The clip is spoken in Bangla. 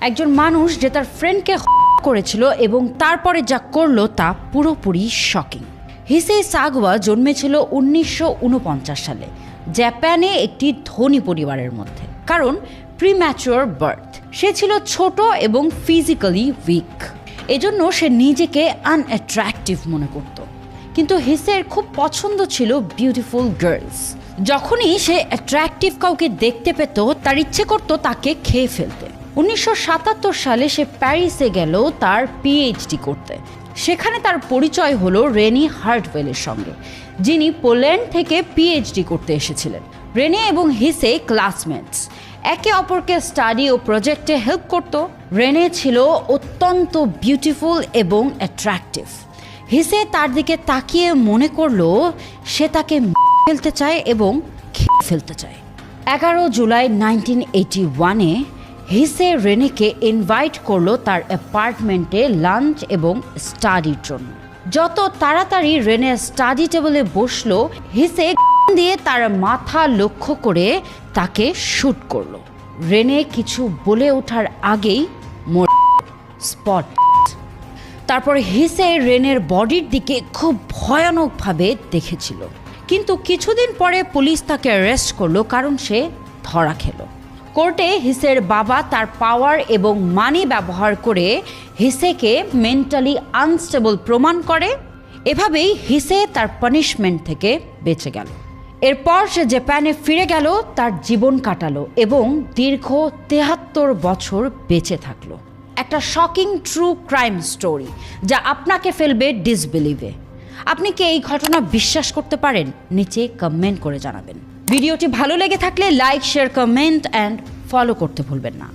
একজন মানুষ যে তার ফ্রেন্ডকে করেছিল এবং তারপরে যা করলো তা পুরোপুরি শকিং। হিসেই সাগওয়া জন্মেছিল 1949 সালে জাপানে একটি ধনী পরিবারের মধ্যে। কারণ প্রিম্যাচুয়ার বার্থ, সে ছিল ছোট এবং ফিজিক্যালি উইক, এজন্য সে নিজেকে আনঅ্যাট্রাকটিভ মনে করত। কিন্তু হিসের খুব পছন্দ ছিল বিউটিফুল গার্লস। যখনই সে অ্যাট্রাকটিভ কাউকে দেখতে পেত তার ইচ্ছে করত তাকে খেয়ে ফেলতে। 1977 সালে সে প্যারিসে গেল তার পিএইচডি করতে। সেখানে তার পরিচয় হলো রেনি হার্টওয়েলের সঙ্গে, যিনি পোল্যান্ড থেকে পিএইচডি করতে এসেছিলেন। রেনি এবং হিসে ক্লাসমেটস, একে অপরকে স্টাডি ও প্রজেক্টে হেল্প করত। রেনে ছিল অত্যন্ত বিউটিফুল এবং অ্যাট্রাকটিভ। হিসে তার দিকে তাকিয়ে মনে করলো সে তাকে ফেলতে চায় এবং খেয়ে ফেলতে চায়। 11 জুলাই 1981-এ হিসে রেনেকে ইনভাইট করলো তার অ্যাপার্টমেন্টে লাঞ্চ এবং স্টাডির জন্য। যত তাড়াতাড়ি রেনে স্টাডি টেবিলে বসলো, হিসে দিয়ে তার মাথা লক্ষ্য করে তাকে শুট করলো। রেনে কিছু বলে ওঠার আগেই স্পট। তারপর হিসে রেনের বডির দিকে খুব ভয়ানকভাবে দেখেছিল। কিন্তু কিছুদিন পরে পুলিশ তাকে অ্যারেস্ট করলো কারণ সে ধরা খেলো। কোর্টে হিসের বাবা তার পাওয়ার এবং মানি ব্যবহার করে হিসেকে মেন্টালি আনস্টেবল প্রমাণ করে। এভাবেই হিসে তার পানিশমেন্ট থেকে বেঁচে গেল। এরপর সে জাপানে ফিরে গেল, তার জীবন কাটালো এবং দীর্ঘ 73 বছর বেঁচে থাকলো। একটা শকিং ট্রু ক্রাইম স্টোরি যা আপনাকে ফেলবে ডিসবিলিভে। আপনি কি এই ঘটনা বিশ্বাস করতে পারেন? নিচে কমেন্ট করে জানাবেন। ভিডিওটি ভালো লেগে থাকলে like, share, comment and follow করতে ভুলবেন না।